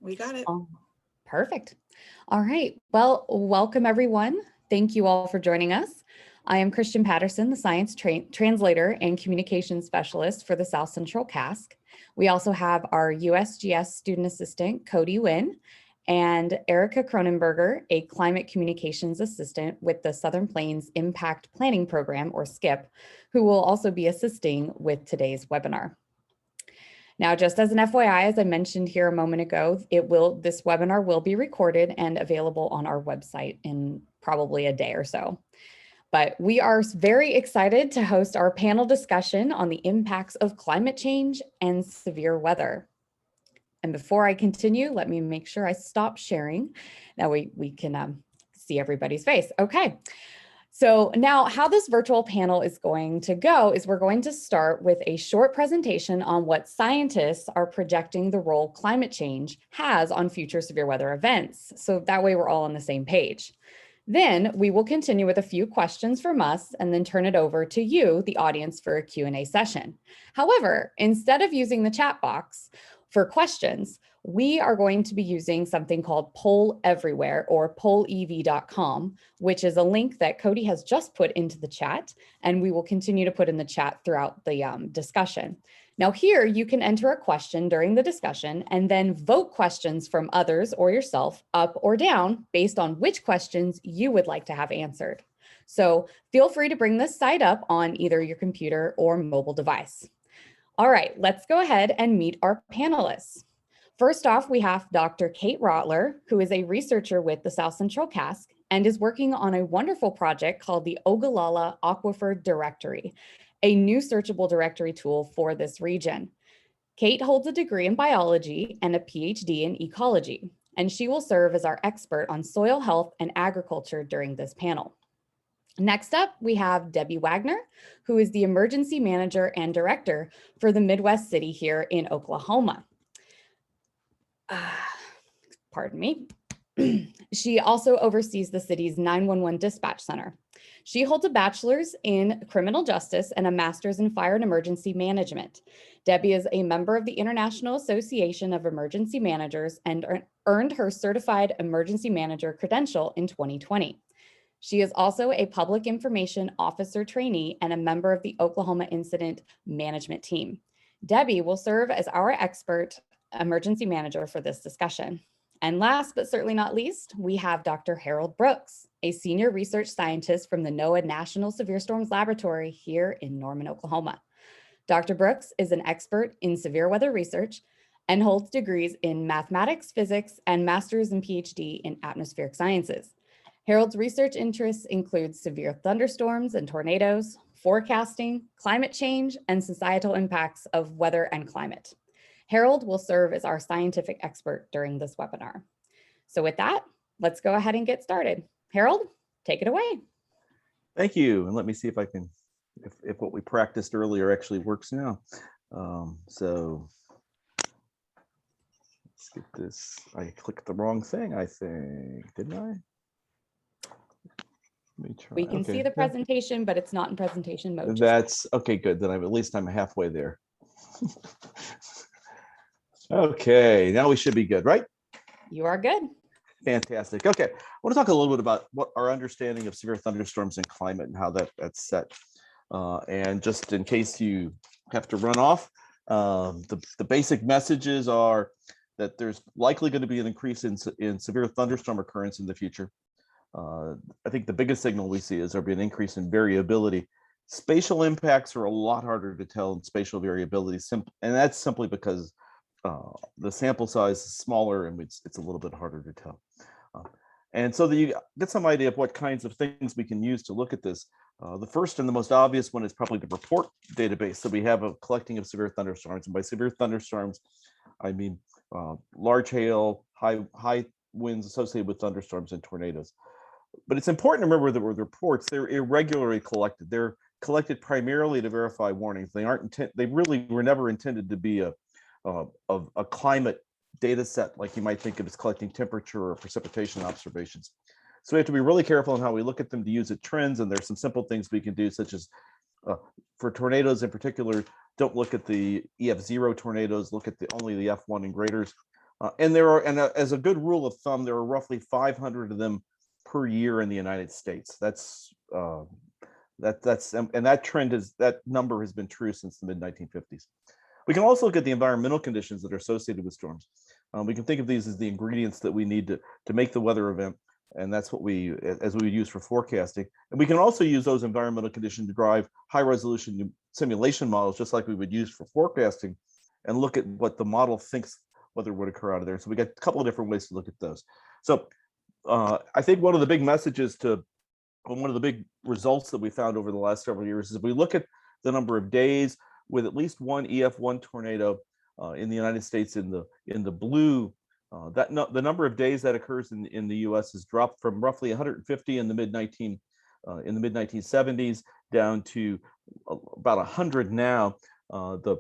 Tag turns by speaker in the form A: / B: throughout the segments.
A: We got it.
B: Oh, perfect. All right. Well, welcome everyone. Thank you all for joining us. I am Christian Patterson, the science translator and communication specialist for the South Central CASC. We also have our USGS student assistant, Cody Wynn, and Erica Cronenberger, a climate communications assistant with the Southern Plains Impact Planning Program, or SCIP, who will also be assisting with today's webinar. Now, just as an FYI, as I mentioned here a moment ago, this webinar will be recorded and available on our website in probably a day or so. But we are very excited to host our panel discussion on the impacts of climate change and severe weather. And before I continue, let me make sure I stop sharing. That way we can see everybody's face. Okay. So now how this virtual panel is going to go is we're going to start with a short presentation on what scientists are projecting the role climate change has on future severe weather events. So that way we're all on the same page. Then we will continue with a few questions from us and then turn it over to you, the audience, for a Q&A session. However, instead of using the chat box for questions, we are going to be using something called Poll Everywhere, or pollev.com, which is a link that Cody has just put into the chat, and we will continue to put in the chat throughout the discussion. Now here, you can enter a question during the discussion and then vote questions from others or yourself up or down based on which questions you would like to have answered. So feel free to bring this site up on either your computer or mobile device. All right, let's go ahead and meet our panelists. First off, we have Dr. Kate Rottler, who is a researcher with the South Central CASC and is working on a wonderful project called the Ogallala Aquifer Directory, a new searchable directory tool for this region. Kate holds a degree in biology and a PhD in ecology, and she will serve as our expert on soil health and agriculture during this panel. Next up, we have Debbie Wagner, who is the emergency manager and director for the Midwest City here in Oklahoma. Pardon me. She also oversees the city's 911 dispatch center. She holds a bachelor's in criminal justice and a master's in fire and emergency management. Debbie is a member of the International Association of Emergency Managers and earned her certified emergency manager credential in 2020. She is also a public information officer trainee and a member of the Oklahoma Incident Management Team. Debbie will serve as our expert emergency manager for this discussion. And last but certainly not least, we have Dr. Harold Brooks, a senior research scientist from the NOAA National Severe Storms Laboratory here in Norman, Oklahoma. Dr. Brooks is an expert in severe weather research and holds degrees in mathematics, physics, and master's and PhD in atmospheric sciences. Harold's research interests include severe thunderstorms and tornadoes, forecasting, climate change, and societal impacts of weather and climate. Harold will serve as our scientific expert during this webinar. So with that, let's go ahead and get started. Harold, take it away.
C: Thank you. And let me see if I can, if what we practiced earlier actually works now. So let's get this. I clicked the wrong thing, I think, didn't I? Let me try.
B: We can see the presentation, but it's not in presentation mode.
C: That's okay, good. Then at least I'm halfway there. Okay, now we should be good, right?
B: You are good.
C: Fantastic. Okay, I want to talk a little bit about what our understanding of severe thunderstorms and climate and how that's set. And just in case you have to run off, the basic messages are that there's likely going to be an increase in severe thunderstorm occurrence in the future. I think the biggest signal we see is there'll be an increase in variability. Spatial impacts are a lot harder to tell in spatial variability, and that's simply because the sample size is smaller and it's a little bit harder to tell. And so that you get some idea of what kinds of things we can use to look at this. The first and the most obvious one is probably the report database that we have of collecting of severe thunderstorms. And by severe thunderstorms, I mean large hail, high winds associated with thunderstorms and tornadoes. But it's important to remember that with reports, they're irregularly collected. They're collected primarily to verify warnings. They really were never intended to be a climate data set like you might think of as collecting temperature or precipitation observations. So we have to be really careful in how we look at them to use at trends, and there's some simple things we can do, such as for tornadoes in particular, don't look at the EF0 tornadoes, look at only the F1 and graders. And there are, and as a good rule of thumb, there are roughly 500 of them per year in the United States. And that trend is, that number has been true since the mid 1950s. We can also look at the environmental conditions that are associated with storms. We can think of these as the ingredients that we need to make the weather event, and that's what we would use for forecasting. And we can also use those environmental conditions to drive high resolution simulation models, just like we would use for forecasting, and look at what the model thinks whether would occur out of there. So we got a couple of different ways to look at those. So I think one of the big messages one of the big results that we found over the last several years is we look at the number of days with at least one EF1 tornado in the United States in the blue. The number of days that occurs in the U.S. has dropped from roughly 150 in the mid 1970s down to about 100 now. The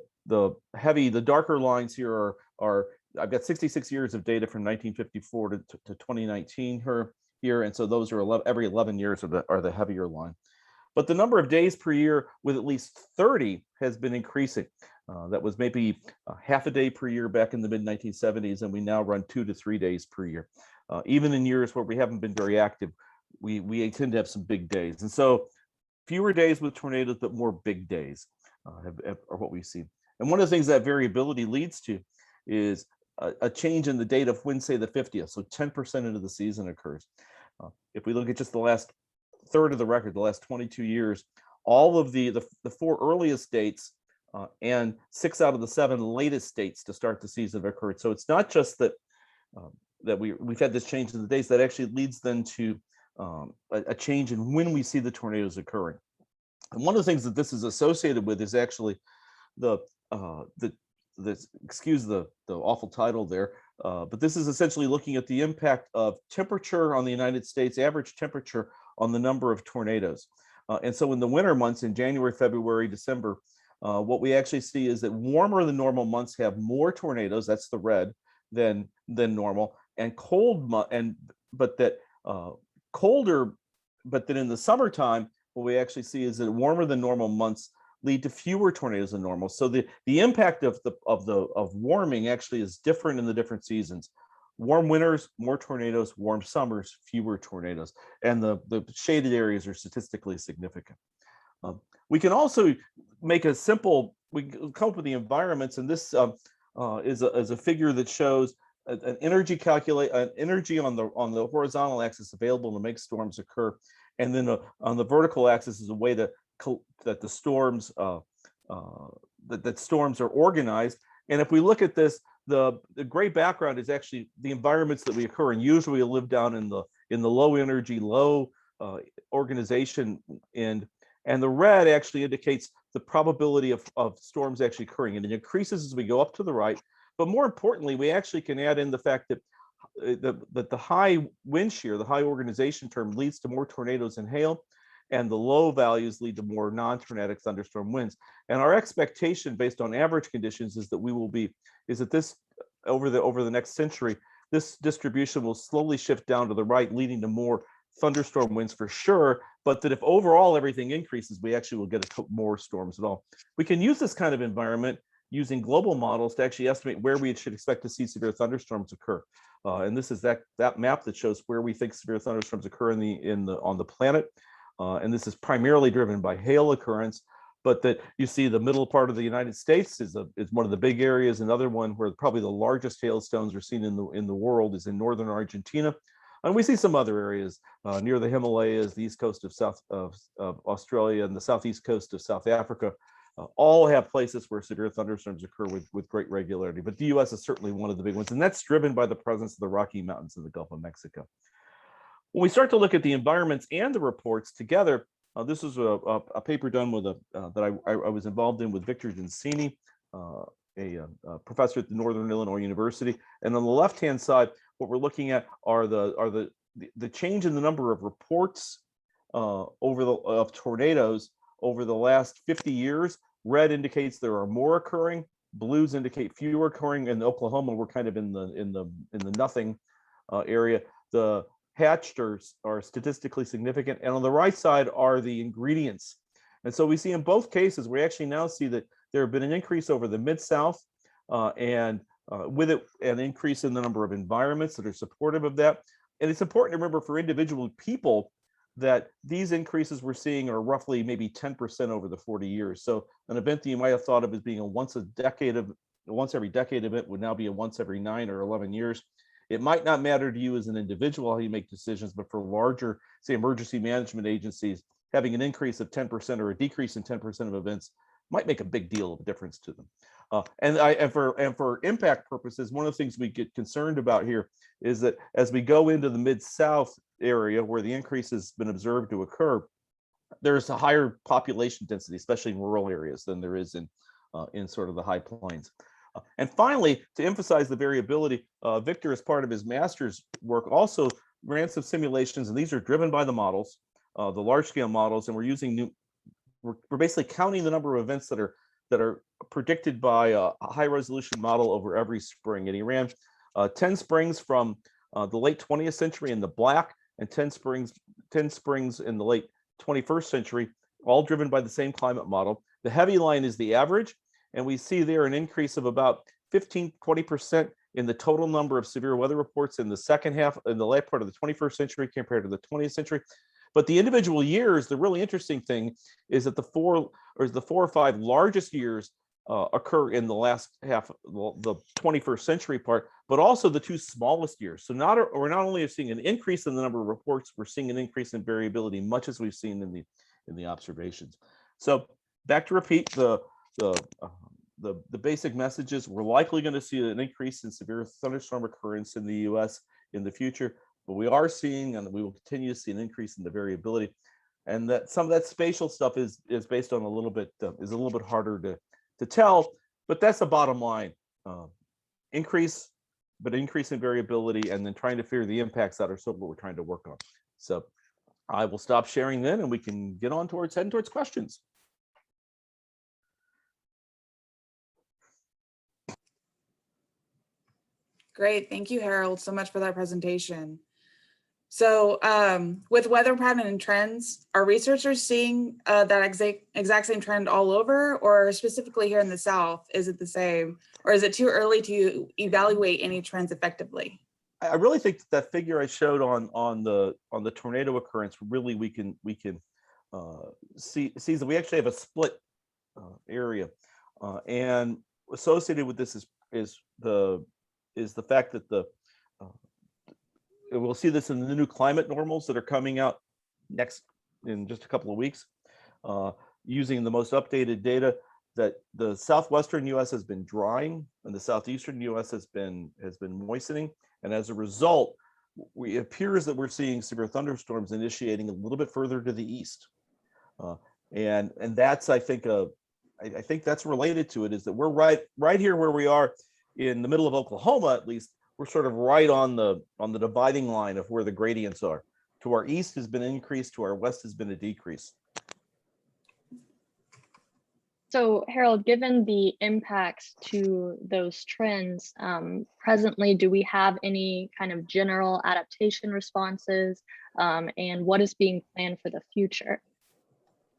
C: darker lines here are I've got 66 years of data from 1954 to 2019 here, and so those are every 11 years are the heavier line. But the number of days per year with at least 30 has been increasing. That was maybe half a day per year back in the mid 1970s, and we now run 2 to 3 days per year. Even in years where we haven't been very active, we tend to have some big days. And so fewer days with tornadoes, but more big days are what we see. And one of the things that variability leads to is a change in the date of when, say, the 50th. So 10% into the season occurs. If we look at just the last third of the record, the last 22 years, all of the 4 earliest dates and 6 out of the 7 latest dates to start the season have occurred. So it's not just that we've had this change in the dates, that actually leads then to a change in when we see the tornadoes occurring. And one of the things that this is associated with is actually excuse the awful title there, but this is essentially looking at the impact of temperature on the United States, average temperature on the number of tornadoes. And so in the winter months, in January, February, December, what we actually see is that warmer than normal months have more tornadoes, that's the red, than normal, and colder, but then in the summertime, what we actually see is that warmer than normal months lead to fewer tornadoes than normal. So the impact of warming actually is different in the different seasons. Warm winters, more tornadoes; warm summers, fewer tornadoes. And the shaded areas are statistically significant. We can also make we come up with the environments, and this is a figure that shows an energy on the horizontal axis available to make storms occur, and then on the vertical axis is a way that the storms that storms are organized. And if we look at this, the gray background is actually the environments that we occur in. Usually we live down in the low energy, low organization, and the red actually indicates the probability of storms actually occurring, and it increases as we go up to the right. But more importantly, we actually can add in the fact that the high wind shear, the high organization term, leads to more tornadoes and hail, and the low values lead to more non-tornadic thunderstorm winds. And our expectation based on average conditions is that this over the next century, this distribution will slowly shift down to the right, leading to more thunderstorm winds for sure, but that if overall everything increases, we actually will get more storms at all. We can use this kind of environment using global models to actually estimate where we should expect to see severe thunderstorms occur. And this is that map that shows where we think severe thunderstorms occur on the planet. And this is primarily driven by hail occurrence, but that you see the middle part of the United States is one of the big areas. Another one where probably the largest hailstones are seen in the world is in northern Argentina. And we see some other areas near the Himalayas, the east coast of Australia, and the southeast coast of South Africa. All have places where severe thunderstorms occur with great regularity. But the U.S. is certainly one of the big ones, and that's driven by the presence of the Rocky Mountains in the Gulf of Mexico. When we start to look at the environments and the reports together, this is a paper done with that I was involved in with Victor Gensini, a professor at the Northern Illinois University. And on the left-hand side, what we're looking at are the change in the number of reports of tornadoes over the last 50 years. Red indicates there are more occurring. Blues indicate fewer occurring. In Oklahoma, we're kind of in the nothing area. The hatched are statistically significant, and on the right side are the ingredients. And so we see in both cases, we actually now see that there have been an increase over the Mid-South and with it an increase in the number of environments that are supportive of that. And it's important to remember for individual people that these increases we're seeing are roughly maybe 10% over the 40 years. So an event that you might have thought of as being a once every decade event would now be a once every 9 or 11 years. It might not matter to you as an individual how you make decisions, but for larger, say, emergency management agencies, having an increase of 10% or a decrease in 10% of events might make a big deal of difference to them. And for impact purposes, one of the things we get concerned about here is that as we go into the Mid-South area where the increase has been observed to occur, there's a higher population density, especially in rural areas, than there is in sort of the high plains. And finally, to emphasize the variability, Victor, as part of his master's work, also ran some simulations, and these are driven by the models, the large-scale models, and we're basically counting the number of events that are predicted by a high-resolution model over every spring. And he ran 10 springs from the late 20th century in the black, and 10 springs in the late 21st century, all driven by the same climate model. The heavy line is the average, and we see there an increase of about 15-20% in the total number of severe weather reports in the second half, in the late part of the 21st century compared to the 20th century. But the individual years, the really interesting thing is that the four or five largest years occur in the last half, the 21st century part, but also the two smallest years. So we're not only seeing an increase in the number of reports, we're seeing an increase in variability, much as we've seen in the observations. So back to repeat the basic messages: we're likely going to see an increase in severe thunderstorm occurrence in the U.S. in the future, but we are seeing, and we will continue to see, an increase in the variability, and that some of that spatial stuff is based on a little bit harder to tell, but that's the bottom line. Increase in variability, and then trying to figure the impacts that are sort of what we're trying to work on. So I will stop sharing then, and we can get on heading towards questions.
A: Great. Thank you, Harold, so much for that presentation. So with weather pattern and trends, are researchers seeing that exact same trend all over, or specifically here in the South? Is it the same, or is it too early to evaluate any trends effectively?
C: I really think that figure I showed on the tornado occurrence, really we can see that we actually have a split area, and associated with this is the fact that we'll see this in the new climate normals that are coming out next in just a couple of weeks, using the most updated data, that the southwestern U.S. has been drying and the southeastern U.S. has been moistening, and as a result, it appears that we're seeing severe thunderstorms initiating a little bit further to the east, and that's I think that's related to it, is that we're right here where we are in the middle of Oklahoma, at least. We're sort of right on the dividing line of where the gradients are. To our east has been an increase, to our west has been a decrease.
D: So Harold, given the impacts to those trends, presently, do we have any kind of general adaptation responses, and what is being planned for the future?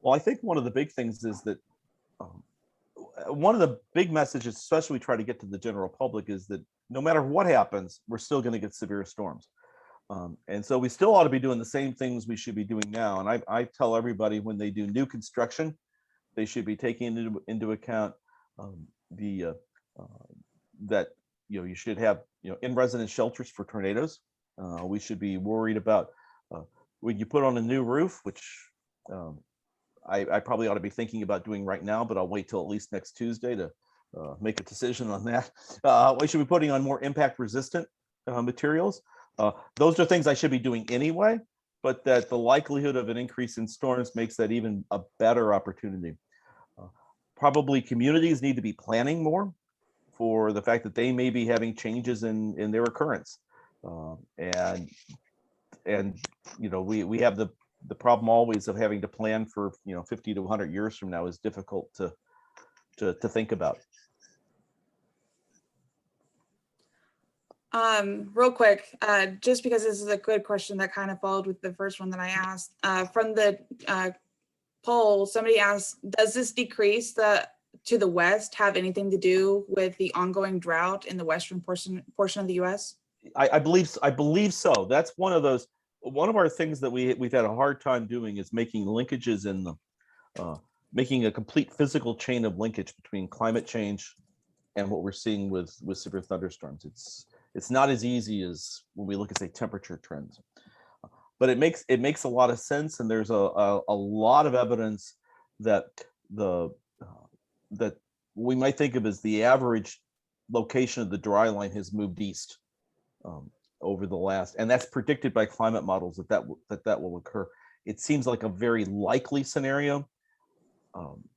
C: Well, I think one of the big things is that one of the big messages, especially we try to get to the general public, is that no matter what happens, we're still going to get severe storms. And so we still ought to be doing the same things we should be doing now. And I tell everybody, when they do new construction, they should be taking into account that you should have in-residence shelters for tornadoes. We should be worried about when you put on a new roof, which I probably ought to be thinking about doing right now, but I'll wait till at least next Tuesday to make a decision on that. We should be putting on more impact resistant materials. Those are things I should be doing anyway, but that the likelihood of an increase in storms makes that even a better opportunity. Probably communities need to be planning more for the fact that they may be having changes in their occurrence. And we have the problem always of having to plan for 50 to 100 years from now is difficult to think about.
A: Real quick, just because this is a good question that kind of followed with the first one that I asked, from the poll, somebody asked, does this decrease the to the west have anything to do with the ongoing drought in the western portion of the US?
C: I believe so. That's one of our things that we've had a hard time doing is making linkages in the making a complete physical chain of linkage between climate change and what we're seeing with severe thunderstorms. It's not as easy as when we look at, say, temperature trends, but it makes a lot of sense, and there's a lot of evidence that that we might think of as the average location of the dry line has moved east over the last, and that's predicted by climate models that will occur. It seems like a very likely scenario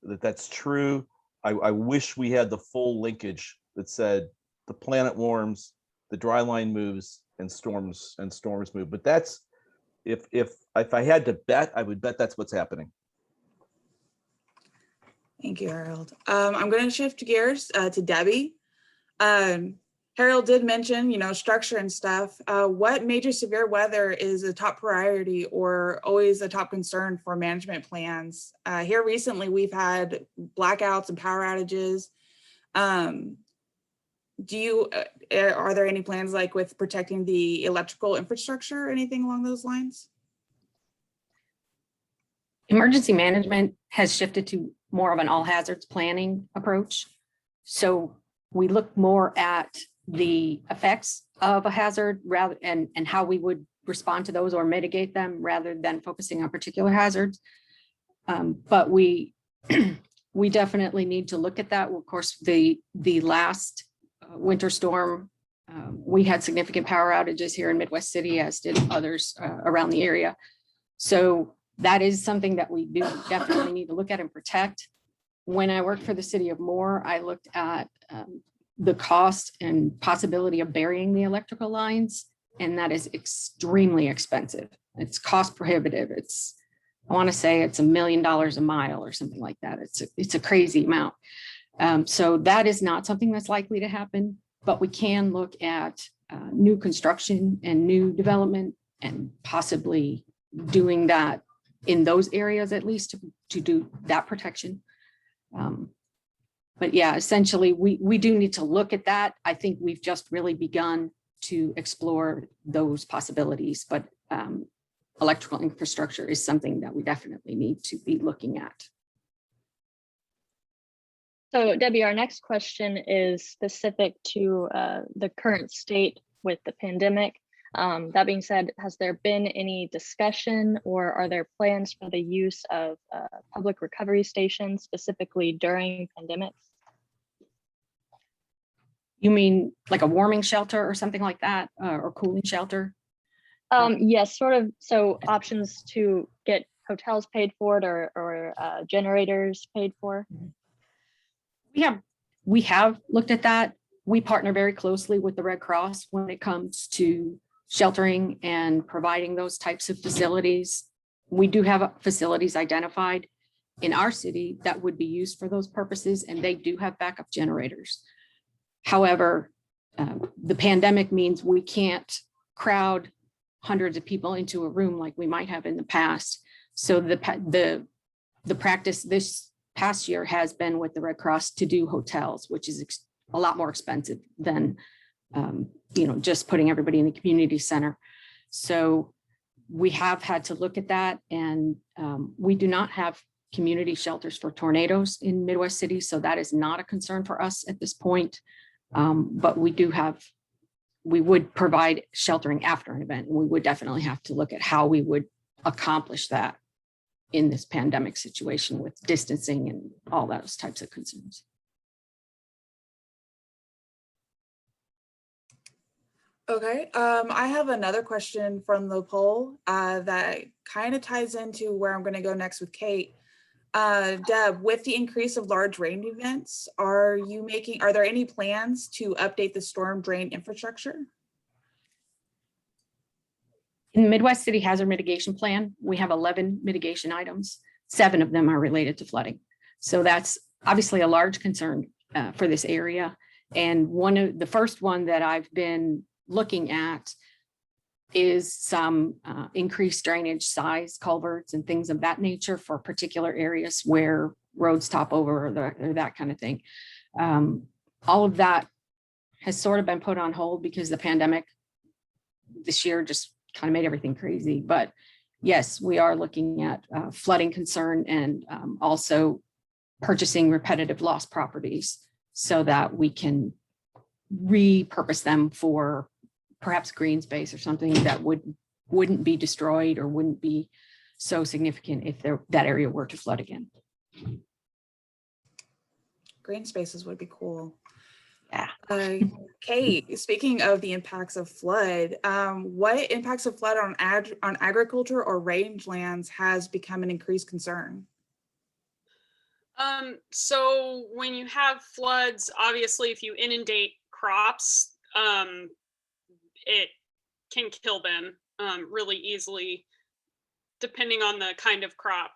C: that's true. I wish we had the full linkage that said the planet warms, the dry line moves, and storms move. But that's if I had to bet, I would bet that's what's happening.
A: Thank you, Harold. I'm going to shift gears to Debbie. Harold did mention, structure and stuff. What major severe weather is a top priority or always a top concern for management plans? Here recently, we've had blackouts and power outages. Are there any plans like with protecting the electrical infrastructure or anything along those lines?
E: Emergency management has shifted to more of an all hazards planning approach. So we look more at the effects of a hazard rather and how we would respond to those or mitigate them rather than focusing on particular hazards. But we we definitely need to look at that. Of course, the last winter storm, we had significant power outages here in Midwest City, as did others around the area. So that is something that we do definitely need to look at and protect. When I worked for the city of Moore, I looked at the cost and possibility of burying the electrical lines, and that is extremely expensive. It's cost prohibitive. I want to say it's $1 million a mile or something like that. It's a crazy amount. So that is not something that's likely to happen, but we can look at new construction and new development and possibly doing that in those areas, at least to do that protection. But yeah, essentially, we do need to look at that. I think we've just really begun to explore those possibilities, but electrical infrastructure is something that we definitely need to be looking at.
D: So Debbie, our next question is specific to the current state with the pandemic. That being said, has there been any discussion or are there plans for the use of public recovery stations specifically during pandemics?
E: You mean like a warming shelter or something like that, or cooling shelter?
D: Yes, sort of. So options to get hotels paid for it or generators paid for.
E: We have looked at that. We partner very closely with the Red Cross when it comes to sheltering and providing those types of facilities. We do have facilities identified in our city that would be used for those purposes, and they do have backup generators. However, the pandemic means we can't crowd hundreds of people into a room like we might have in the past. So the practice this past year has been with the Red Cross to do hotels, which is a lot more expensive than just putting everybody in the community center. So we have had to look at that, and we do not have community shelters for tornadoes in Midwest City, so that is not a concern for us at this point. But we would provide sheltering after an event, and we would definitely have to look at how we would accomplish that in this pandemic situation with distancing and all those types of concerns.
A: Okay, I have another question from the poll that kind of ties into where I'm going to go next with Kate. Deb, with the increase of large rain events, are there any plans to update the storm drain infrastructure?
E: In the Midwest City Hazard Mitigation Plan, we have 11 mitigation items. 7 of them are related to flooding. So that's obviously a large concern for this area. And the first one that I've been looking at is some increased drainage size, culverts and things of that nature for particular areas where roads top over or that kind of thing. All of that has sort of been put on hold because the pandemic this year just kind of made everything crazy. But yes, we are looking at flooding concern and also purchasing repetitive loss properties so that we can repurpose them for perhaps green space or something that wouldn't be destroyed or wouldn't be so significant if that area were to flood again.
A: Green spaces would be cool.
E: Yeah.
A: Kate, speaking of the impacts of flood, what impacts of flood on agriculture or rangelands has become an increased concern?
F: So when you have floods, obviously, if you inundate crops, it can kill them really easily, depending on the kind of crop.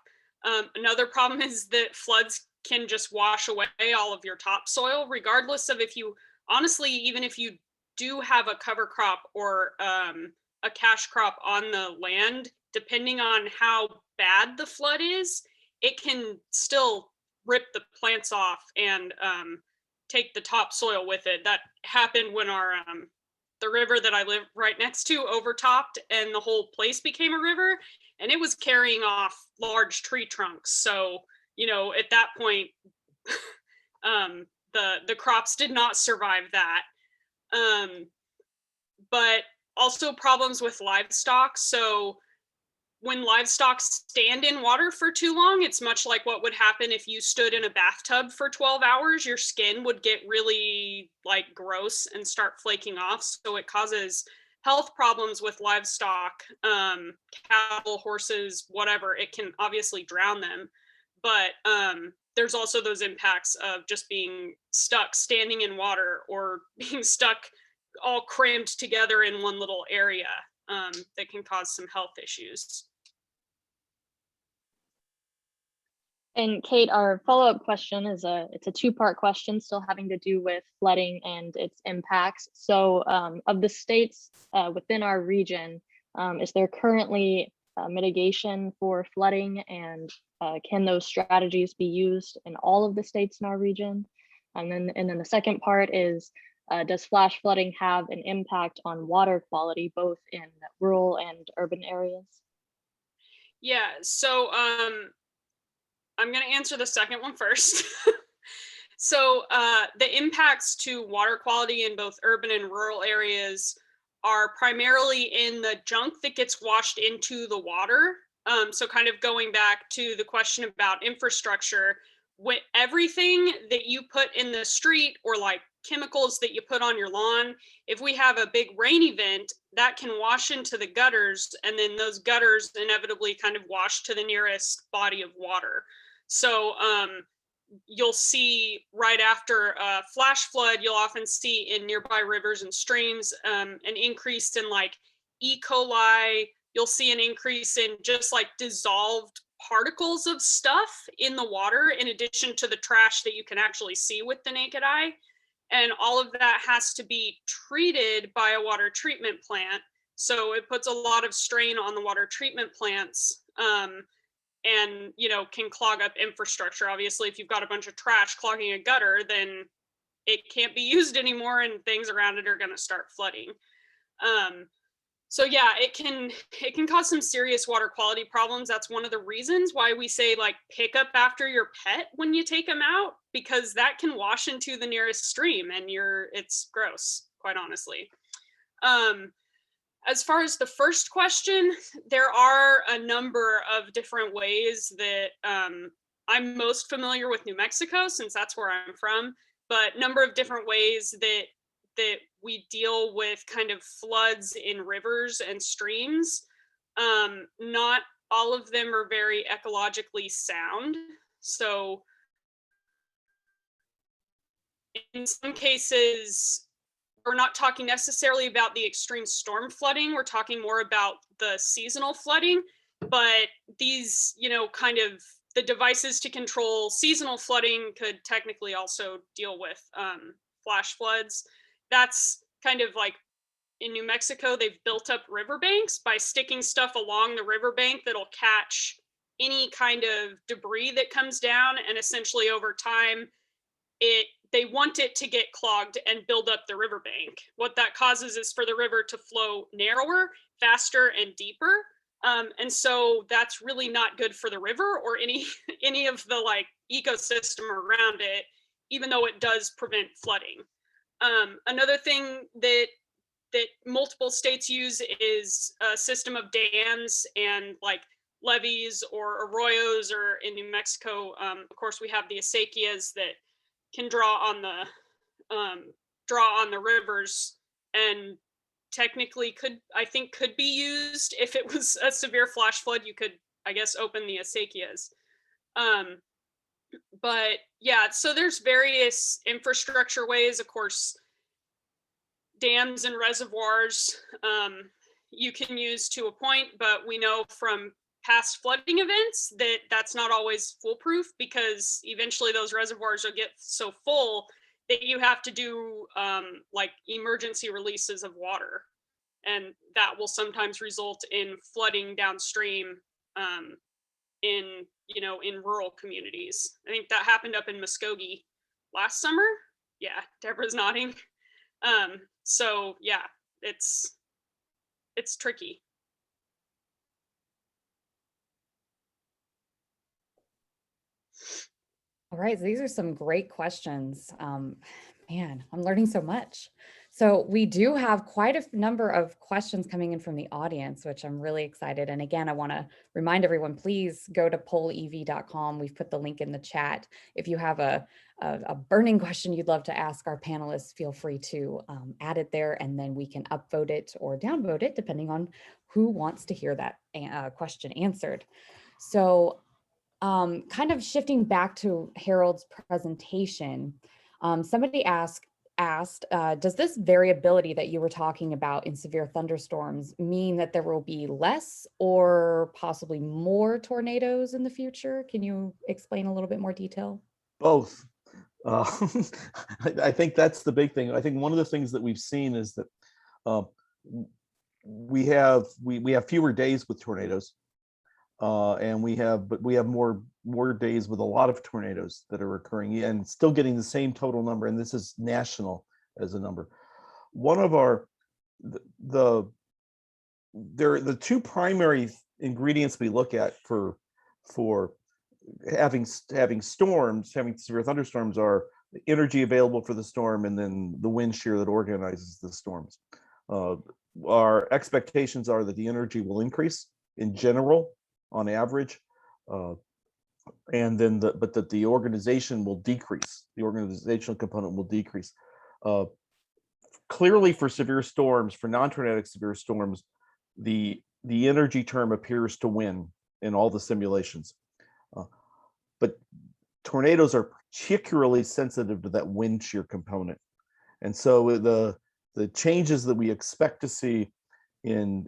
F: Another problem is that floods can just wash away all of your topsoil, regardless of if you, honestly, even if you do have a cover crop or a cash crop on the land, depending on how bad the flood is, it can still rip the plants off and take the topsoil with it. That happened when our the river that I live right next to overtopped and the whole place became a river, and it was carrying off large tree trunks. So, you know, at that point, the crops did not survive that. But also problems with livestock. So when livestock stand in water for too long, it's much like what would happen if you stood in a bathtub for 12 hours. Your skin would get really like gross and start flaking off. So it causes health problems with livestock, cattle, horses, whatever. It can obviously drown them. But there's also those impacts of just being stuck standing in water or being stuck all crammed together in one little area that can cause some health issues.
D: And Kate, our follow-up question is it's a two-part question still having to do with flooding and its impacts. So of the states within our region, is there currently mitigation for flooding, and can those strategies be used in all of the states in our region? And then the second part is, does flash flooding have an impact on water quality, both in rural and urban areas?
F: Yeah, so I'm going to answer the second one first. So the impacts to water quality in both urban and rural areas are primarily in the junk that gets washed into the water. So kind of going back to the question about infrastructure, everything that you put in the street or like chemicals that you put on your lawn, if we have a big rain event, that can wash into the gutters, and then those gutters inevitably kind of wash to the nearest body of water. So you'll see right after a flash flood, you'll often see in nearby rivers and streams an increase in like E. coli. You'll see an increase in just like dissolved particles of stuff in the water, in addition to the trash that you can actually see with the naked eye. And all of that has to be treated by a water treatment plant. So it puts a lot of strain on the water treatment plants. And you know, can clog up infrastructure. Obviously, if you've got a bunch of trash clogging a gutter, then it can't be used anymore and things around it are going to start flooding. So yeah, it can cause some serious water quality problems. That's one of the reasons why we say like pick up after your pet when you take them out, because that can wash into the nearest stream and it's gross, quite honestly. As far as the first question, there are a number of different ways that I'm most familiar with New Mexico, since that's where I'm from, but number of different ways that we deal with kind of floods in rivers and streams. Not all of them are very ecologically sound. So in some cases, we're not talking necessarily about the extreme storm flooding. We're talking more about the seasonal flooding, but these, you know, kind of the devices to control seasonal flooding could technically also deal with flash floods. That's kind of like in New Mexico, they've built up riverbanks by sticking stuff along the riverbank that'll catch any kind of debris that comes down, and essentially over time, they want it to get clogged and build up the riverbank. What that causes is for the river to flow narrower, faster, and deeper. And so that's really not good for the river or any of the like ecosystem around it, even though it does prevent flooding. Another thing that multiple states use is a system of dams and like levees or arroyos, or in New Mexico, of course, we have the acequias that can draw on the rivers, and technically could be used if it was a severe flash flood. You could, I guess, open the acequias. But yeah, so there's various infrastructure ways, of course, dams and reservoirs you can use to a point, but we know from past flooding events that that's not always foolproof, because eventually those reservoirs will get so full that you have to do like emergency releases of water, and that will sometimes result in flooding downstream in rural communities. I think that happened up in Muskogee last summer. Yeah, Deborah's nodding. So yeah, it's tricky.
B: All right, so these are some great questions. Man, I'm learning so much. So we do have quite a number of questions coming in from the audience, which I'm really excited. And again, I want to remind everyone, please go to pollev.com. We've put the link in the chat. If you have a burning question you'd love to ask our panelists, feel free to add it there, and then we can upvote it or downvote it, depending on who wants to hear that question answered. So kind of shifting back to Harold's presentation, somebody asked, does this variability that you were talking about in severe thunderstorms mean that there will be less or possibly more tornadoes in the future? Can you explain a little bit more detail?
C: Both. I think that's the big thing. I think one of the things that we've seen is that we have fewer days with tornadoes. And we have more days with a lot of tornadoes that are occurring, and still getting the same total number. And this is national as a number. One of the two primary ingredients we look at for having storms, having severe thunderstorms, are the energy available for the storm and then the wind shear that organizes the storms. Our expectations are that the energy will increase in general, on average, and then but that the organization will decrease. The organizational component will decrease. Clearly, for severe storms, for non-tornadic severe storms, the energy term appears to win in all the simulations. But tornadoes are particularly sensitive to that wind shear component, and so the changes that we expect to see in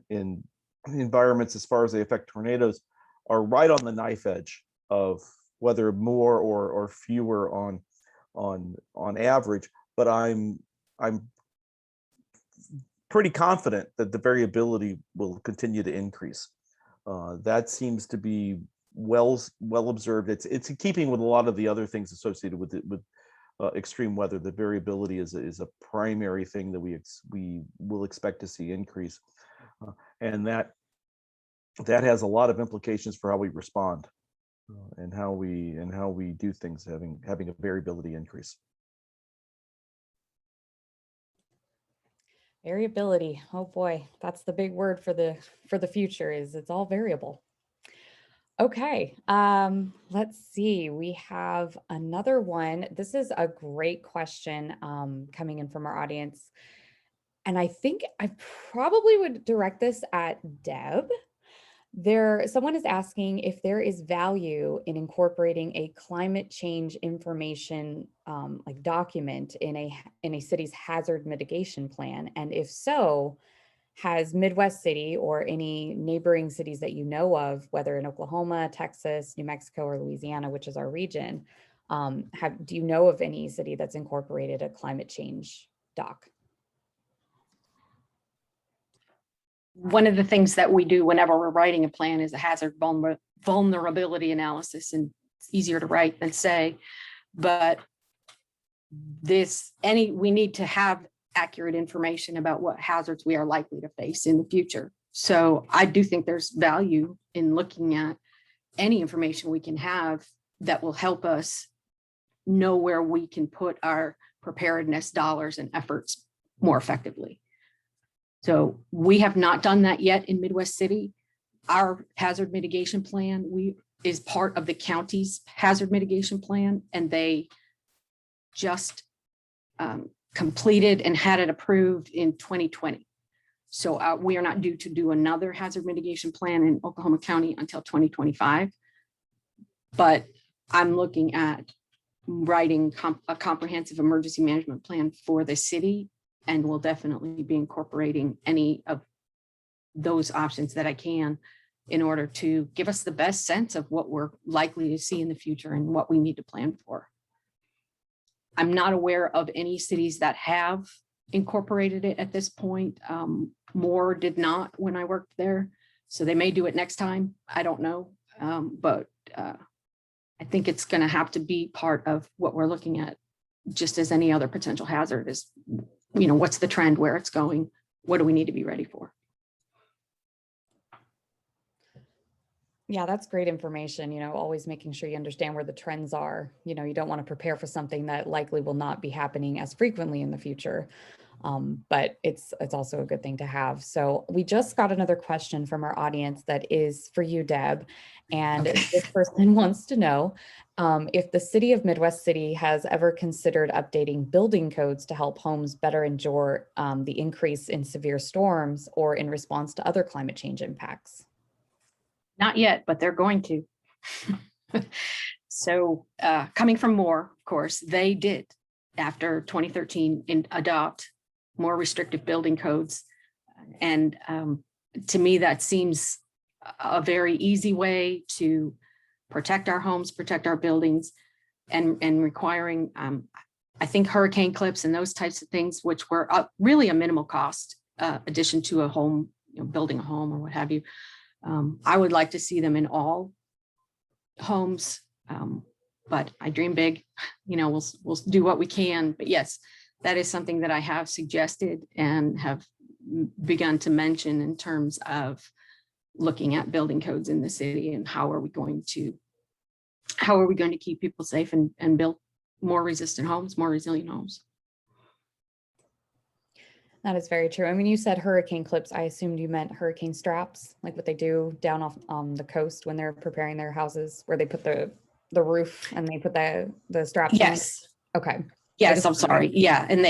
C: environments as far as they affect tornadoes are right on the knife edge of whether more or fewer on average. But I'm pretty confident that the variability will continue to increase. That seems to be well observed. It's in keeping with a lot of the other things associated with extreme weather. The variability is a primary thing that we will expect to see increase, and that has a lot of implications for how we respond and how we do things, having a variability increase.
B: Variability. Oh boy, that's the big word for the future, is it's all variable. Okay, let's see. We have another one. This is a great question coming in from our audience. And I think I probably would direct this at Deb. Someone is asking if there is value in incorporating a climate change information like document in a city's hazard mitigation plan, and if so, has Midwest City or any neighboring cities that you know of, whether in Oklahoma, Texas, New Mexico, or Louisiana, which is our region, do you know of any city that's incorporated a climate change doc?
E: one of the things that we do whenever we're writing a plan is a hazard vulnerability analysis, and it's easier to write than say. But we need to have accurate information about what hazards we are likely to face in the future. So I do think there's value in looking at any information we can have that will help us know where we can put our preparedness dollars and efforts more effectively. So we have not done that yet in Midwest City. Our hazard mitigation plan is part of the county's hazard mitigation plan, and they just completed and had it approved in 2020. So we are not due to do another hazard mitigation plan in Oklahoma County until 2025. But I'm looking at writing a comprehensive emergency management plan for the city, and will definitely be incorporating any of those options that I can in order to give us the best sense of what we're likely to see in the future and what we need to plan for. I'm not aware of any cities that have incorporated it at this point. Moore did not when I worked there, so they may do it next time. I don't know, but I think it's going to have to be part of what we're looking at, just as any other potential hazard is, what's the trend, where it's going, what do we need to be ready for?
B: Yeah, that's great information. Always making sure you understand where the trends are. You don't want to prepare for something that likely will not be happening as frequently in the future. But it's also a good thing to have. So we just got another question from our audience that is for you, Deb. And this person wants to know if the city of Midwest City has ever considered updating building codes to help homes better endure the increase in severe storms or in response to other climate change impacts.
E: Not yet, but they're going to. So coming from Moore, of course, they did after 2013 adopt more restrictive building codes. And to me, that seems a very easy way to protect our homes, protect our buildings, and requiring, I think, hurricane clips and those types of things, which were really a minimal cost addition to a home, building a home or what have you. I would like to see them in all homes, but I dream big. We'll do what we can. But yes, that is something that I have suggested and have begun to mention in terms of looking at building codes in the city and how are we going to keep people safe and build more resistant homes, more resilient homes.
B: That is very true. I mean, you said hurricane clips. I assumed you meant hurricane straps, like what they do down off on the coast when they're preparing their houses, where they put the roof and they put the straps
E: Yes.
B: on. Okay.
E: Yes, I'm sorry. Yeah. And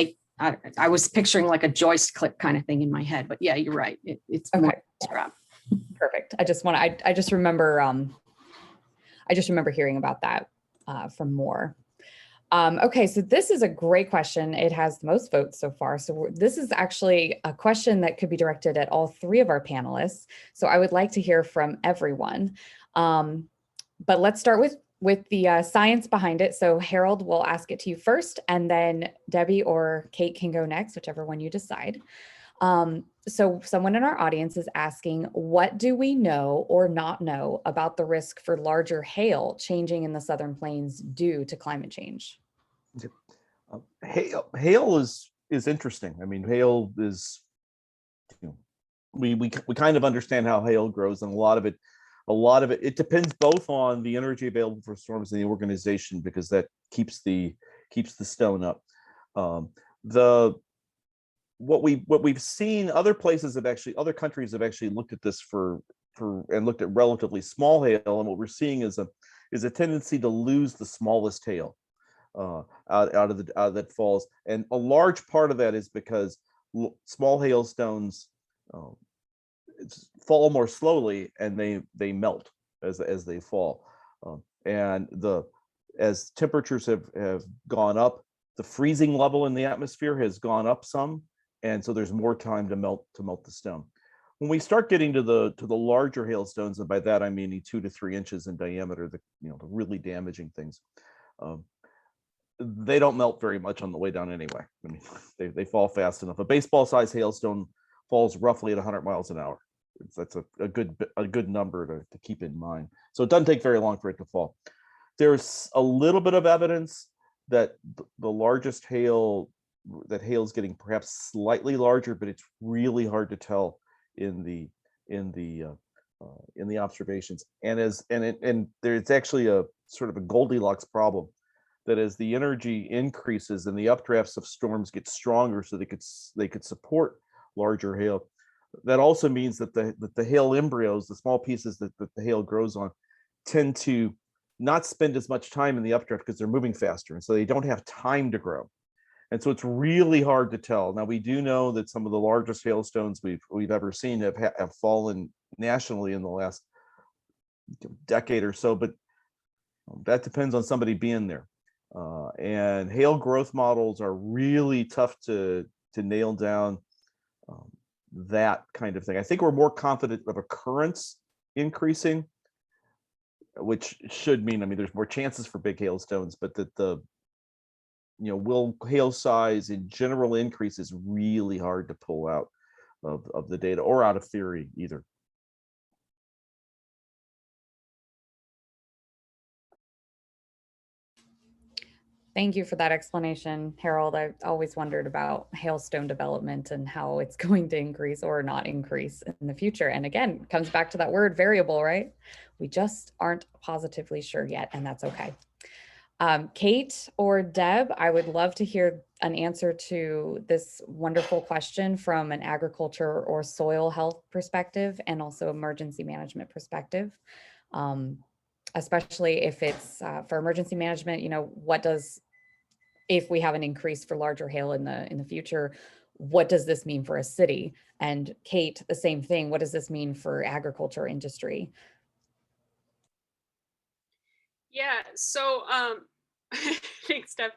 E: I was picturing like a joist clip kind of thing in my head, but yeah, you're right. It's
B: okay.
E: More strap.
B: Perfect. I just remember hearing about that from Moore. Okay, so this is a great question. It has the most votes so far. So this is actually a question that could be directed at all three of our panelists. So I would like to hear from everyone. But let's start with the science behind it. So Harold, we'll ask it to you first, and then Debbie or Kate can go next, whichever one you decide. So someone in our audience is asking, what do we know or not know about the risk for larger hail changing in the Southern Plains due to climate change?
C: Hail is interesting. I mean, hail is, we kind of understand how hail grows, and a lot of it depends both on the energy available for storms and the organization, because that keeps the stone up. What we've seen, other countries have actually looked at this and looked at relatively small hail, and what we're seeing is a tendency to lose the smallest hail out of that falls, and a large part of that is because small hailstones fall more slowly, and they melt as they fall, and as temperatures have gone up, the freezing level in the atmosphere has gone up some, and so there's more time to melt the stone. When we start getting to the larger hailstones, and by that I mean 2 to 3 inches in diameter, the really damaging things, they don't melt very much on the way down anyway. I mean, they fall fast enough. A baseball-sized hailstone falls roughly at 100 miles an hour. That's a good number to keep in mind. So it doesn't take very long for it to fall. There's a little bit of evidence that the largest hail, that hail is getting perhaps slightly larger, but it's really hard to tell in the observations. And there's actually a sort of a Goldilocks problem, that as the energy increases and the updrafts of storms get stronger, so they could support larger hail. That also means that the hail embryos, the small pieces that the hail grows on, tend to not spend as much time in the updraft because they're moving faster, and so they don't have time to grow. And so it's really hard to tell. Now, we do know that some of the largest hailstones we've ever seen have fallen nationally in the last decade or so, but that depends on somebody being there. And hail growth models are really tough to nail down that kind of thing. I think we're more confident of occurrence increasing, which should mean, I mean, there's more chances for big hailstones, but that will hail size in general increase is really hard to pull out of the data or out of theory either.
B: Thank you for that explanation, Harold. I've always wondered about hailstone development and how it's going to increase or not increase in the future. And again, comes back to that word variable, right? We just aren't positively sure yet, and that's okay. Kate or Deb, I would love to hear an answer to this wonderful question from an agriculture or soil health perspective, and also emergency management perspective. Especially if it's for emergency management, if we have an increase for larger hail in the future, what does this mean for a city? And Kate, the same thing. What does this mean for agriculture industry?
F: Yeah, so thanks, Steph.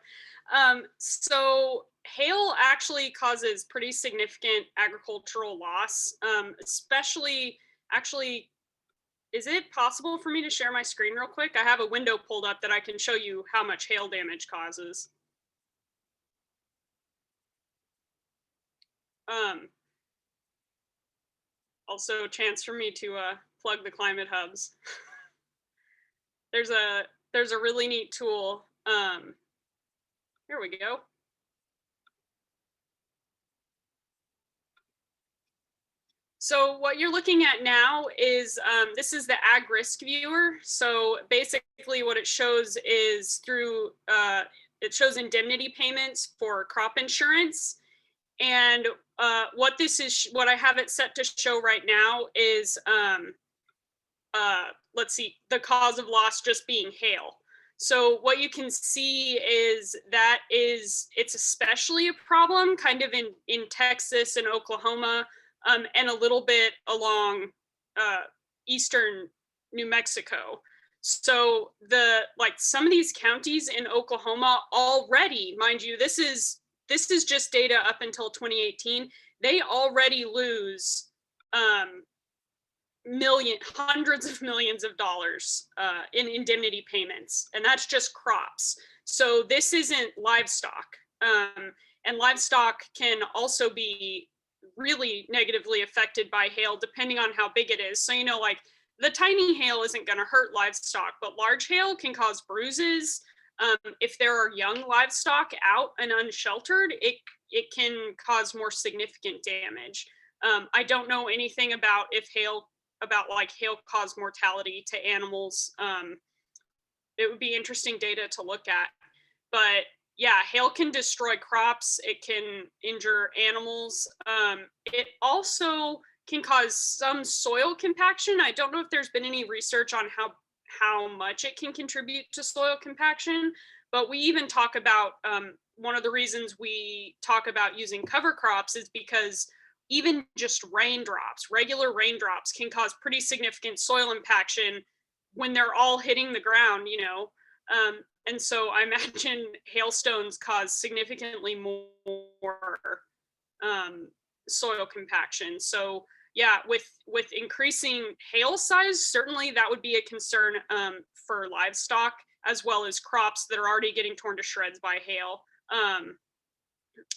F: So hail actually causes pretty significant agricultural loss, especially, actually, is it possible for me to share my screen real quick? I have a window pulled up that I can show you how much hail damage causes. Also a chance for me to plug the climate hubs. There's a really neat tool. Here we go. So what you're looking at now is, this is the ag risk viewer. So basically what it shows is through, it shows indemnity payments for crop insurance. And what this is, what I have it set to show right now is, let's see, the cause of loss just being hail. So what you can see is that it's especially a problem kind of in Texas and Oklahoma, and a little bit along eastern New Mexico. So some of these counties in Oklahoma already, mind you, this is just data up until 2018, they already lose hundreds of millions of dollars in indemnity payments, and that's just crops. So this isn't livestock, and livestock can also be really negatively affected by hail depending on how big it is. So like the tiny hail isn't going to hurt livestock, but large hail can cause bruises. If there are young livestock out and unsheltered, it can cause more significant damage. I don't know anything about if hail cause mortality to animals. It would be interesting data to look at, but yeah, hail can destroy crops. It can injure animals. It also can cause some soil compaction. I don't know if there's been any research on how much it can contribute to soil compaction, but we even talk about, one of the reasons we talk about using cover crops is because even just raindrops, regular raindrops, can cause pretty significant soil impaction when they're all hitting the ground, and so I imagine hailstones cause significantly more soil compaction. So yeah, with increasing hail size, certainly that would be a concern for livestock, as well as crops that are already getting torn to shreds by hail.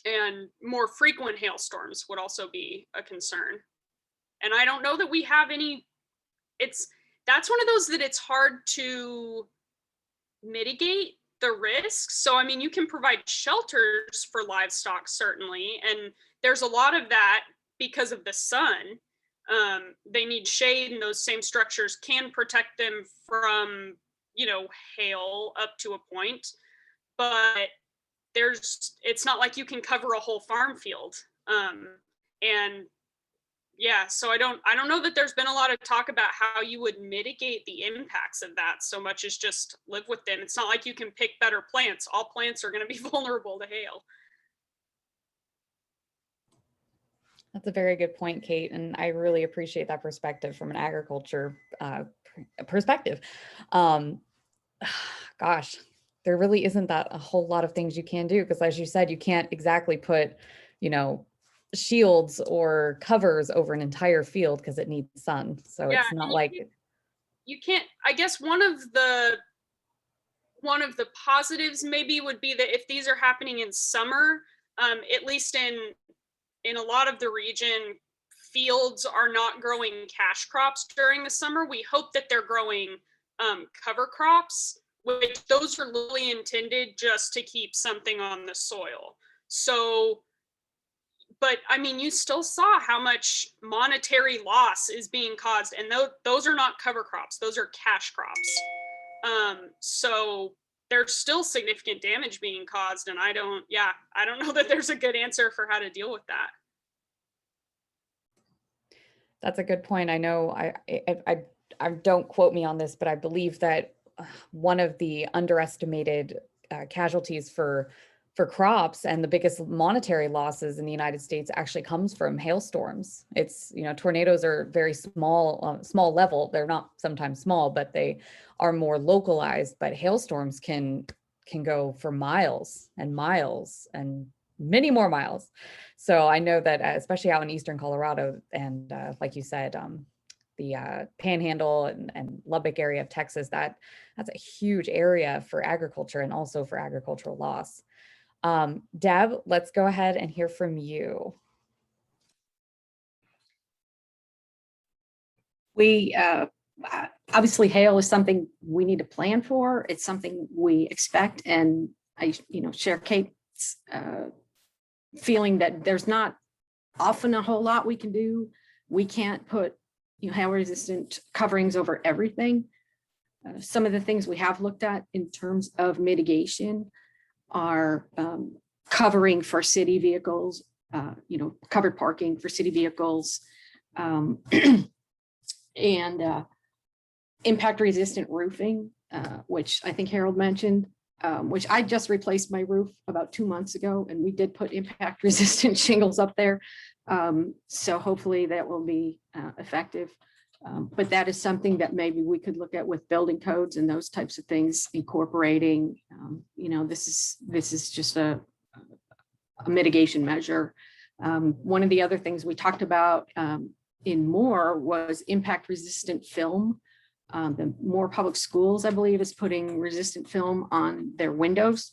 F: And more frequent hailstorms would also be a concern. And I don't know that we have any, that's one of those that it's hard to mitigate the risks. So, I mean, you can provide shelters for livestock, certainly, and there's a lot of that because of the sun. They need shade, and those same structures can protect them from, hail up to a point. But it's not like you can cover a whole farm field. And yeah, so I don't know that there's been a lot of talk about how you would mitigate the impacts of that so much as just live with them. It's not like you can pick better plants. All plants are going to be vulnerable to hail.
B: That's a very good point, Kate, and I really appreciate that perspective from an agriculture perspective. Gosh, there really isn't that a whole lot of things you can do, because as you said, you can't exactly put, shields or covers over an entire field because it needs sun. So
F: Yeah,
B: it's not like
F: you can't. I guess one of the positives maybe would be that if these are happening in summer, at least in a lot of the region, fields are not growing cash crops during the summer. We hope that they're growing cover crops, which those are really intended just to keep something on the soil. So, but I mean, you still saw how much monetary loss is being caused, and those are not cover crops; those are cash crops. So there's still significant damage being caused, and I don't know that there's a good answer for how to deal with that.
B: That's a good point. I know I don't quote me on this, but I believe that one of the underestimated casualties for crops and the biggest monetary losses in the United States actually comes from hailstorms. It's, tornadoes are very small level. They're not sometimes small, but they are more localized. But hailstorms can go for miles and miles and many more miles. So I know that especially out in eastern Colorado and like you said, the Panhandle and Lubbock area of Texas, that's a huge area for agriculture and also for agricultural loss. Deb, let's go ahead and hear from you.
E: We obviously hail is something we need to plan for. It's something we expect, and I, share Kate's feeling that there's not often a whole lot we can do. We can't put hail resistant coverings over everything. Some of the things we have looked at in terms of mitigation are covering for city vehicles, covered parking for city vehicles, and impact resistant roofing, which I think Harold mentioned, which I just replaced my roof about 2 months ago, and we did put impact resistant shingles up there. So hopefully that will be effective. But that is something that maybe we could look at with building codes and those types of things, incorporating, this is just a mitigation measure. One of the other things we talked about in Moore was impact resistant film. The Moore Public Schools, I believe, is putting resistant film on their windows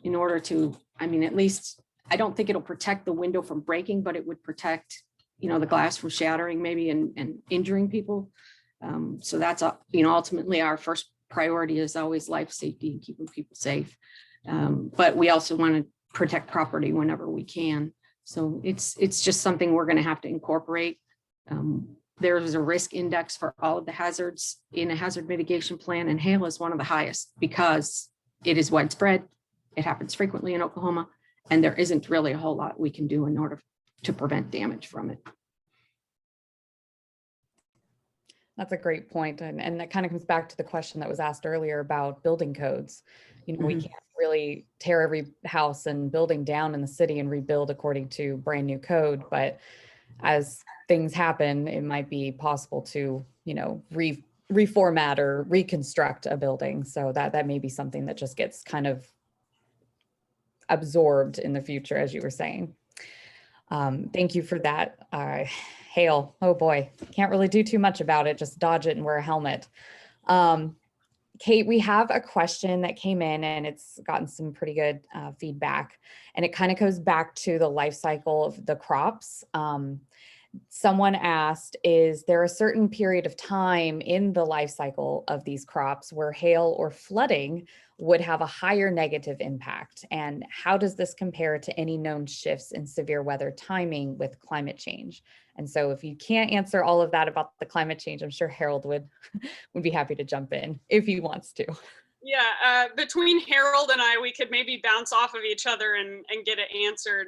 E: in order to, at least, I don't think it'll protect the window from breaking, but it would protect, the glass from shattering maybe and injuring people. So that's, ultimately our first priority is always life safety and keeping people safe. But we also want to protect property whenever we can. So it's just something we're going to have to incorporate. There's a risk index for all of the hazards in a hazard mitigation plan, and hail is one of the highest because it is widespread. It happens frequently in Oklahoma, and there isn't really a whole lot we can do in order to prevent damage from it.
B: That's a great point. And that kind of comes back to the question that was asked earlier about building codes. We can't really tear every house and building down in the city and rebuild according to brand new code, but as things happen, it might be possible to, reformat or reconstruct a building. So that may be something that just gets kind of absorbed in the future, as you were saying. Thank you for that. Hail, oh boy, can't really do too much about it. Just dodge it and wear a helmet. Kate, we have a question that came in and it's gotten some pretty good feedback. And it kind of goes back to the life cycle of the crops. Someone asked, is there a certain period of time in the life cycle of these crops where hail or flooding would have a higher negative impact? And how does this compare to any known shifts in severe weather timing with climate change? And so if you can't answer all of that about the climate change, I'm sure Harold would be happy to jump in if he wants to.
F: Yeah, between Harold and I, we could maybe bounce off of each other and get it answered.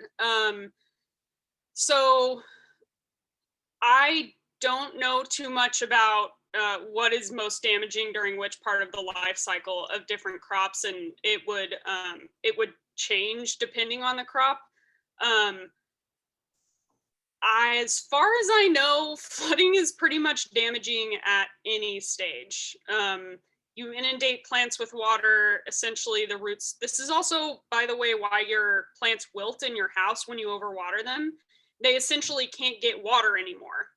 F: So I don't know too much about what is most damaging during which part of the life cycle of different crops, and it would change depending on the crop. As far as I know, flooding is pretty much damaging at any stage. You inundate plants with water, essentially the roots. This is also, by the way, why your plants wilt in your house when you overwater them. They essentially can't get water anymore.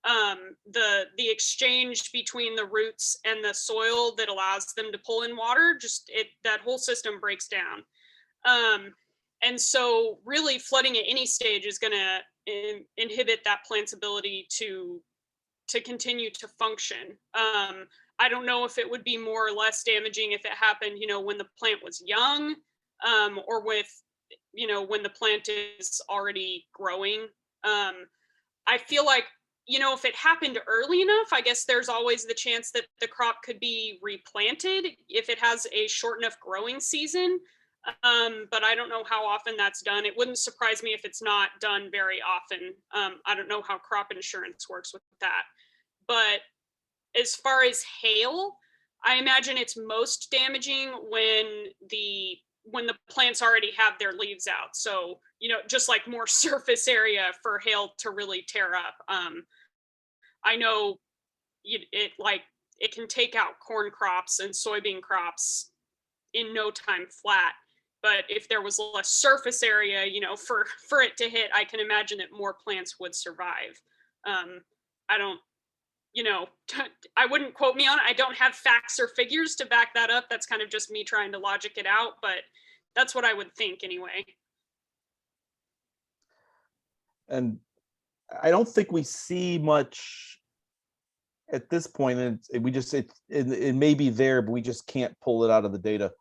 F: The exchange between the roots and the soil that allows them to pull in water, that whole system breaks down. And so really flooding at any stage is going to inhibit that plant's ability to continue to function. I don't know if it would be more or less damaging if it happened, when the plant was young, or when the plant is already growing. I feel like, if it happened early enough, I guess there's always the chance that the crop could be replanted if it has a short enough growing season. But I don't know how often that's done. It wouldn't surprise me if it's not done very often. I don't know how crop insurance works with that. But as far as hail, I imagine it's most damaging when the plants already have their leaves out. So, just like more surface area for hail to really tear up. I know it can take out corn crops and soybean crops in no time flat. But if there was less surface area, for it to hit, I can imagine that more plants would survive. I don't, I wouldn't quote me on it. I don't have facts or figures to back that up. That's kind of just me trying to logic it out, but that's what I would think anyway.
C: And I don't think we see much at this point, and it may be there, but we just can't pull it out of the data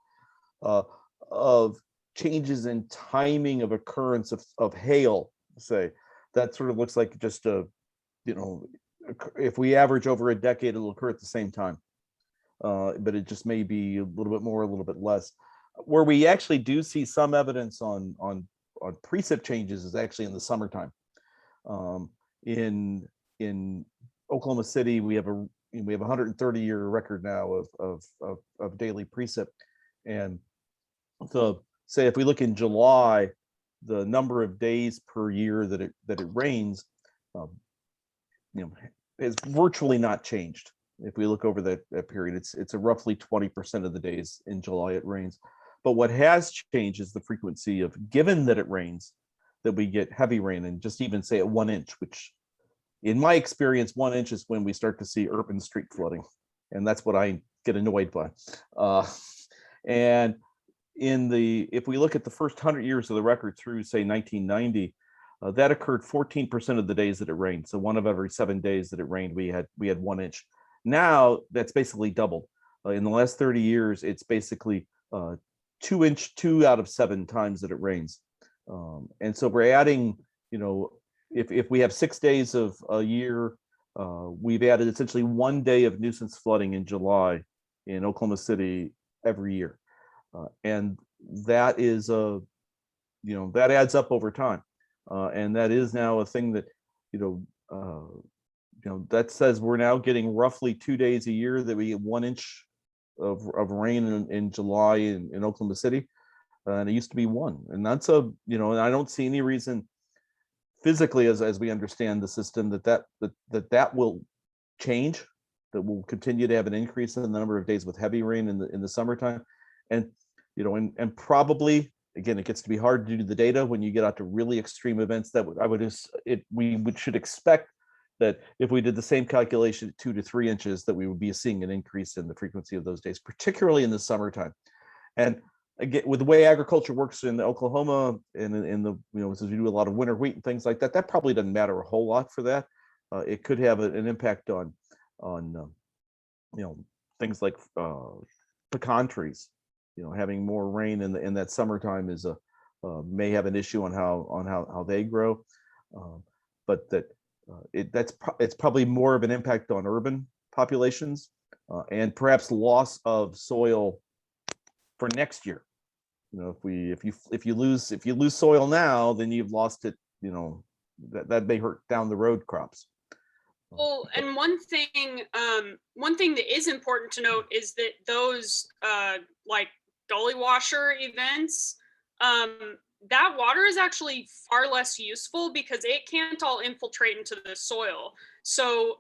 C: of changes in timing of occurrence of hail. Say that sort of looks like just if we average over a decade, it'll occur at the same time, but it just may be a little bit more, a little bit less. Where we actually do see some evidence on precip changes is actually in the summertime. In Oklahoma City, we have a 130-year record now of daily precip, and say if we look in July, the number of days per year that it rains, has virtually not changed. If we look over that period, it's a roughly 20% of the days in July it rains. But what has changed is the frequency of, given that it rains, that we get heavy rain, and just even say at 1 inch, which in my experience, 1 inch is when we start to see urban street flooding. And that's what I get annoyed by. And if we look at the first 100 years of the record through say 1990, that occurred 14% of the days that it rained. So 1 of every 7 days that it rained, we had 1 inch. Now that's basically doubled. In the last 30 years, it's basically 2 out of 7 times that it rains. And so we're adding, if we have 6 days of a year, we've added essentially 1 day of nuisance flooding in July in Oklahoma City every year. And that is that adds up over time. And that is now a thing that, that says we're now getting roughly 2 days a year that we get 1 inch of rain in July in Oklahoma City. And it used to be 1. And that's and I don't see any reason physically, as we understand the system, that will change, that we'll continue to have an increase in the number of days with heavy rain in the summertime. And, and probably, again, it gets to be hard to do the data when you get out to really extreme events that we should expect that if we did the same calculation at 2 to 3 inches, that we would be seeing an increase in the frequency of those days, particularly in the summertime. And again, with the way agriculture works in Oklahoma and in the, since we do a lot of winter wheat and things like that, that probably doesn't matter a whole lot for that. It could have an impact on things like pecan trees. Having more rain in that summertime is may have an issue on how they grow, but it's probably more of an impact on urban populations and perhaps loss of soil for next year. If you lose soil now, then you've lost it. That may hurt down the road crops.
F: Well, and one thing that is important to note is that those like gully washer events, that water is actually far less useful because it can't all infiltrate into the soil. So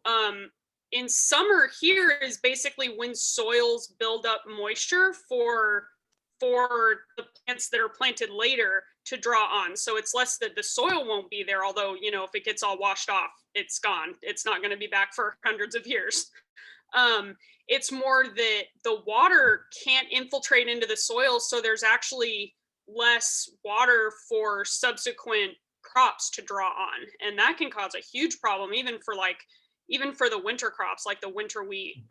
F: in summer here is basically when soils build up moisture for the plants that are planted later to draw on. So it's less that the soil won't be there, although, if it gets all washed off, it's gone. It's not going to be back for hundreds of years. It's more that the water can't infiltrate into the soil, so there's actually less water for subsequent crops to draw on. And that can cause a huge problem, even for the winter crops, like the winter wheat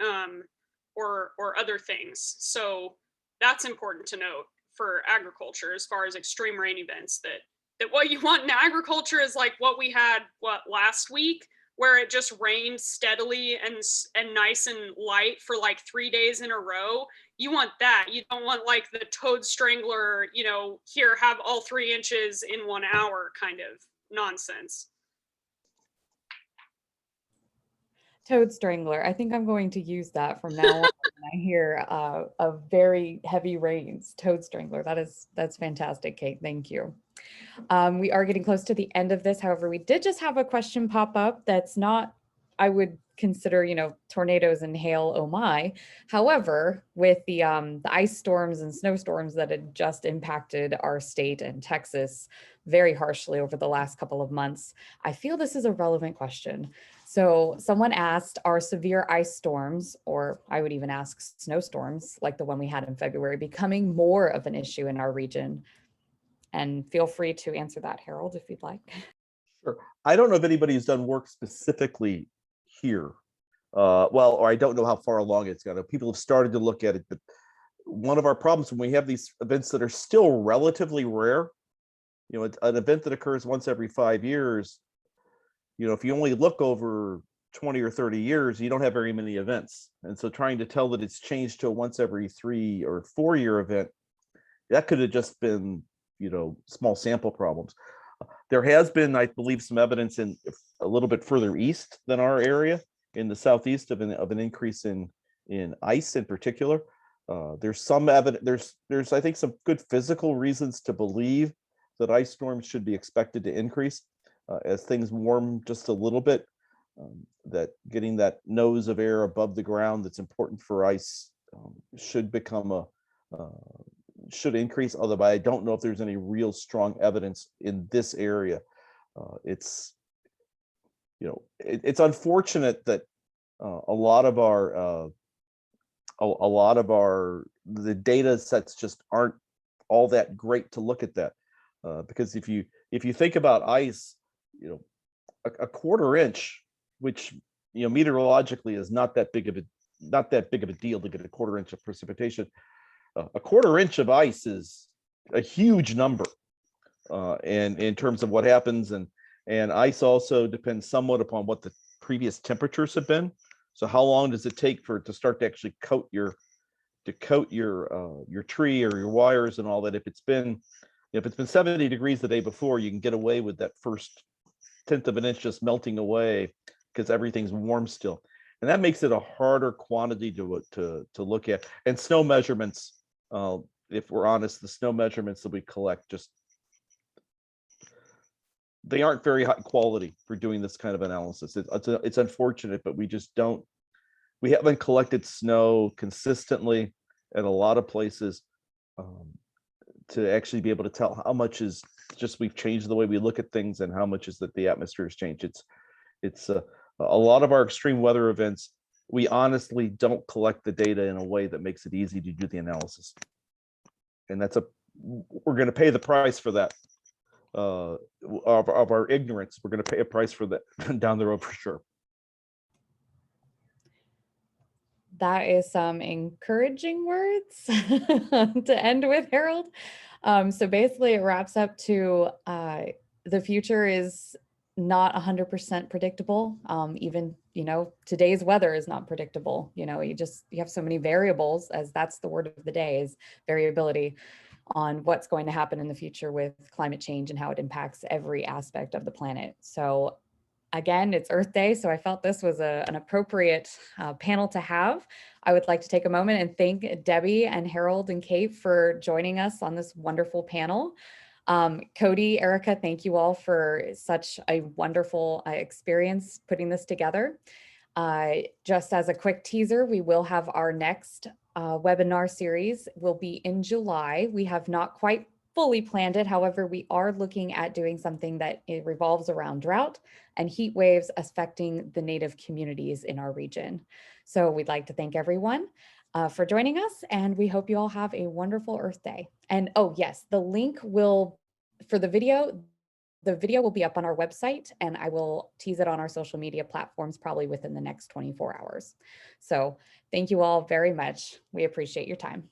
F: or other things. So that's important to note for agriculture as far as extreme rain events, that what you want in agriculture is like what we had last week, where it just rained steadily and nice and light for like 3 days in a row. You want that. You don't want like the toad strangler, here, have all 3 inches in 1 hour kind of nonsense.
B: Toad strangler. I think I'm going to use that from now on when I hear of very heavy rains. Toad strangler. That's fantastic, Kate. Thank you. We are getting close to the end of this. However, we did just have a question pop up that's not, I would consider, tornadoes and hail, oh my. However, with the ice storms and snowstorms that had just impacted our state and Texas very harshly over the last couple of months, I feel this is a relevant question. So someone asked, are severe ice storms, or I would even ask snowstorms like the one we had in February, becoming more of an issue in our region? And feel free to answer that, Harold, if you'd like.
C: Sure. I don't know if anybody has done work specifically here. Or I don't know how far along it's gone. People have started to look at it, but one of our problems when we have these events that are still relatively rare, an event that occurs once every 5 years, if you only look over 20 or 30 years, you don't have very many events. And so trying to tell that it's changed to a once every 3 or 4 year event, that could have just been, small sample problems. There has been, I believe, some evidence in a little bit further east than our area, in the southeast, of an increase in ice in particular. There's some evidence. There's I think some good physical reasons to believe that ice storms should be expected to increase as things warm just a little bit. That getting that nose of air above the ground that's important for ice should should increase, although I don't know if there's any real strong evidence in this area. It's unfortunate that a lot of the data sets just aren't all that great to look at that, because if you think about ice, a quarter inch, which meteorologically is not that big of a deal to get a quarter inch of precipitation. A quarter inch of ice is a huge number, and in terms of what happens, and ice also depends somewhat upon what the previous temperatures have been. So how long does it take for it to start to actually coat your tree or your wires and all that? If it's been 70 degrees the day before, you can get away with that first 1/10 of an inch just melting away because everything's warm still, and that makes it a harder quantity to look at. And snow measurements, if we're honest, the snow measurements that we collect they aren't very high quality for doing this kind of analysis. It's unfortunate, but we haven't collected snow consistently at a lot of places to actually be able to tell how much is just we've changed the way we look at things and how much is that the atmosphere has changed. It's A lot of our extreme weather events, we honestly don't collect the data in a way that makes it easy to do the analysis. And we're going to pay the price for that. Of our ignorance, we're going to pay a price for that down the road for sure.
B: That is some encouraging words to end with, Harold. So basically it wraps up to the future is not 100% predictable. Even, today's weather is not predictable. You have so many variables, as that's the word of the day, is variability on what's going to happen in the future with climate change and how it impacts every aspect of the planet. So again, it's Earth Day, so I felt this was an appropriate panel to have. I would like to take a moment and thank Debbie and Harold and Kate for joining us on this wonderful panel. Cody, Erica, thank you all for such a wonderful experience putting this together. Just as a quick teaser, we will have our next webinar series will be in July. We have not quite fully planned it. However, we are looking at doing something that it revolves around drought and heat waves affecting the Native communities in our region. So we'd like to thank everyone for joining us, and we hope you all have a wonderful Earth Day. And oh yes, the link for the video will be up on our website, and I will tease it on our social media platforms probably within the next 24 hours. So thank you all very much. We appreciate your time.